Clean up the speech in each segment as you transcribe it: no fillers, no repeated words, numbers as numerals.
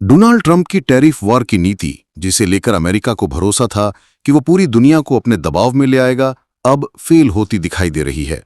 Donald Trump की tariff war की नीति, जिसे लेकर अमेरिका को भरोसा था कि वो पूरी दुनिया को अपने दबाव में ले आएगा, अब फेल होती दिखाई दे रही है।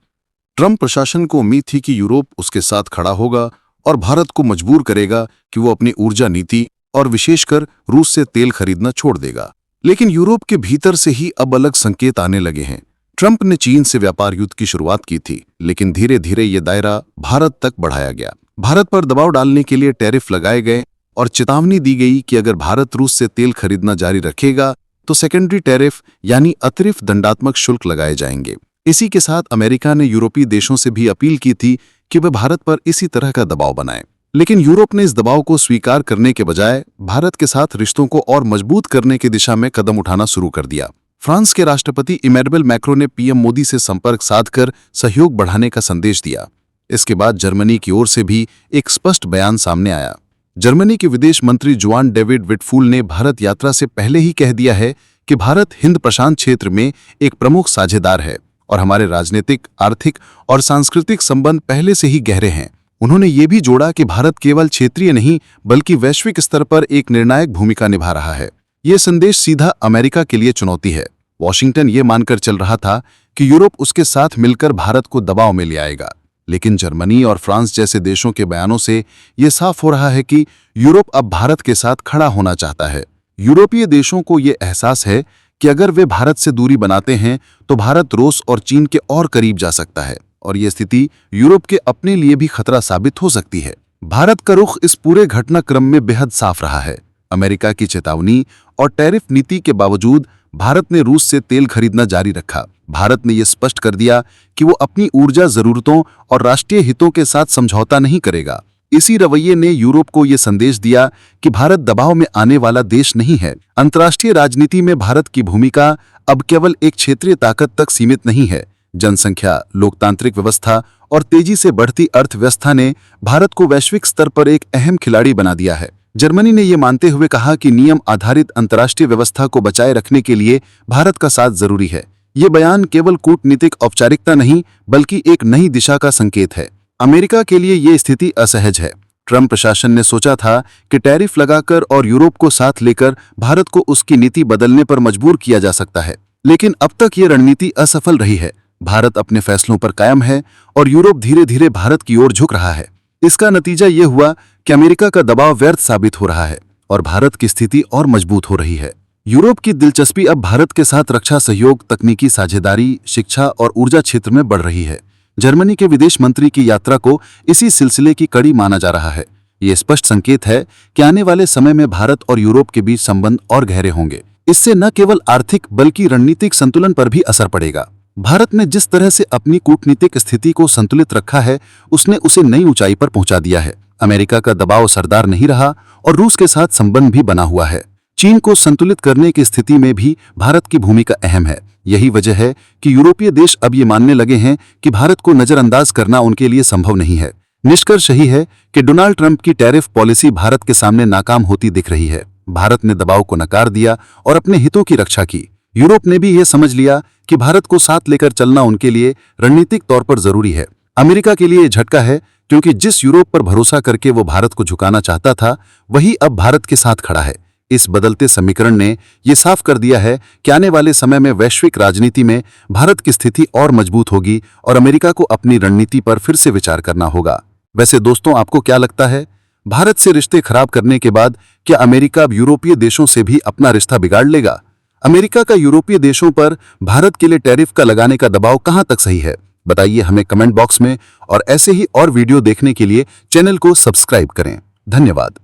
ट्रंप प्रशासन को उम्मीद थी कि यूरोप उसके साथ खड़ा होगा और भारत को मजबूर करेगा कि वो अपनी ऊर्जा नीति और विशेषकर रूस से तेल खरीदना छोड़ देगा। लेकिन यूरोप के भीतर से ही अब अलग संकेत आने लगे हैं। ट्रंप ने चीन से व्यापार युद्ध की शुरुआत की थी, लेकिन धीरे धीरे ये दायरा भारत तक बढ़ाया गया। भारत पर दबाव डालने के लिए टैरिफ लगाए गए और चेतावनी दी गई कि अगर भारत रूस से तेल खरीदना जारी रखेगा तो सेकेंडरी टैरिफ यानी अतिरिक्त दंडात्मक शुल्क लगाए जाएंगे। इसी के साथ अमेरिका ने यूरोपीय देशों से भी अपील की थी कि वे भारत पर इसी तरह का दबाव बनाएं। लेकिन यूरोप ने इस दबाव को स्वीकार करने के बजाय भारत के साथ रिश्तों को और मजबूत करने की दिशा में कदम उठाना शुरू कर दिया। फ्रांस के राष्ट्रपति इमैनुएल मैक्रों ने पीएम मोदी से संपर्क साधकर सहयोग बढ़ाने का संदेश दिया। इसके बाद जर्मनी की ओर से भी एक स्पष्ट बयान सामने आया। जर्मनी के विदेश मंत्री जोआन डेविड विटफूल ने भारत यात्रा से पहले ही कह दिया है कि भारत हिंद प्रशांत क्षेत्र में एक प्रमुख साझेदार है और हमारे राजनीतिक, आर्थिक और सांस्कृतिक संबंध पहले से ही गहरे हैं। उन्होंने ये भी जोड़ा कि भारत केवल क्षेत्रीय नहीं बल्कि वैश्विक स्तर पर एक निर्णायक भूमिका निभा रहा है। ये संदेश सीधा अमेरिका के लिए चुनौती है। वॉशिंगटन ये मानकर चल रहा था कि यूरोप उसके साथ मिलकर भारत को दबाव में ले आएगा, लेकिन जर्मनी और फ्रांस जैसे देशों के बयानों से ये साफ हो रहा है कि यूरोप अब भारत के साथ खड़ा होना चाहता है। यूरोपीय देशों को ये एहसास है कि अगर वे भारत से दूरी बनाते हैं तो भारत रूस और चीन के और करीब जा सकता है और ये स्थिति यूरोप के अपने लिए भी खतरा साबित हो सकती है। भारत का रुख इस पूरे घटनाक्रम में बेहद साफ रहा है। अमेरिका की चेतावनी और टैरिफ नीति के बावजूद भारत ने रूस से तेल खरीदना जारी रखा। भारत ने यह स्पष्ट कर दिया कि वो अपनी ऊर्जा जरूरतों और राष्ट्रीय हितों के साथ समझौता नहीं करेगा। इसी रवैये ने यूरोप को यह संदेश दिया कि भारत दबाव में आने वाला देश नहीं है। अंतर्राष्ट्रीय राजनीति में भारत की भूमिका अब केवल एक क्षेत्रीय ताकत तक सीमित नहीं है। जनसंख्या, लोकतांत्रिक व्यवस्था और तेजी से बढ़ती अर्थव्यवस्था ने भारत को वैश्विक स्तर पर एक अहम खिलाड़ी बना दिया है। जर्मनी ने यह मानते हुए कहा कि नियम आधारित अंतर्राष्ट्रीय व्यवस्था को बचाए रखने के लिए भारत का साथ जरूरी है। ये बयान केवल कूटनीतिक औपचारिकता नहीं बल्कि एक नई दिशा का संकेत है। अमेरिका के लिए ये स्थिति असहज है। ट्रंप प्रशासन ने सोचा था कि टैरिफ लगाकर और यूरोप को साथ लेकर भारत को उसकी नीति बदलने पर मजबूर किया जा सकता है, लेकिन अब तक ये रणनीति असफल रही है। भारत अपने फैसलों पर कायम है और यूरोप धीरे धीरे भारत की ओर झुक रहा है। इसका नतीजा ये हुआ कि अमेरिका का दबाव व्यर्थ साबित हो रहा है और भारत की स्थिति और मजबूत हो रही है। यूरोप की दिलचस्पी अब भारत के साथ रक्षा सहयोग, तकनीकी साझेदारी, शिक्षा और ऊर्जा क्षेत्र में बढ़ रही है। जर्मनी के विदेश मंत्री की यात्रा को इसी सिलसिले की कड़ी माना जा रहा है। ये स्पष्ट संकेत है कि आने वाले समय में भारत और यूरोप के बीच संबंध और गहरे होंगे। इससे न केवल आर्थिक बल्कि रणनीतिक संतुलन पर भी असर पड़ेगा। भारत ने जिस तरह से अपनी कूटनीतिक स्थिति को संतुलित रखा है, उसने उसे नई ऊंचाई पर पहुंचा दिया है। अमेरिका का दबाव असरदार नहीं रहा और रूस के साथ संबंध भी बना हुआ है। चीन को संतुलित करने की स्थिति में भी भारत की भूमिका अहम है। यही वजह है कि यूरोपीय देश अब ये मानने लगे हैं कि भारत को नजरअंदाज करना उनके लिए संभव नहीं है। निष्कर्ष यही है कि डोनाल्ड ट्रंप की टैरिफ पॉलिसी भारत के सामने नाकाम होती दिख रही है। भारत ने दबाव को नकार दिया और अपने हितों की रक्षा की। यूरोप ने भी यह समझ लिया कि भारत को साथ लेकर चलना उनके लिए रणनीतिक तौर पर जरूरी है। अमेरिका के लिए यह झटका है, क्योंकि जिस यूरोप पर भरोसा करके वो भारत को झुकाना चाहता था, वही अब भारत के साथ खड़ा है। इस बदलते समीकरण ने यह साफ कर दिया है कि आने वाले समय में वैश्विक राजनीति में भारत की स्थिति और मजबूत होगी और अमेरिका को अपनी रणनीति पर फिर से विचार करना होगा। वैसे दोस्तों, आपको क्या लगता है? भारत से रिश्ते खराब करने के बाद क्या अमेरिका अब यूरोपीय देशों से भी अपना रिश्ता बिगाड़ लेगा? अमेरिका का यूरोपीय देशों पर भारत के लिए टैरिफ का लगाने का दबाव कहां तक सही है? बताइए हमें कमेंट बॉक्स में, और ऐसे ही और वीडियो देखने के लिए चैनल को सब्सक्राइब करें। धन्यवाद।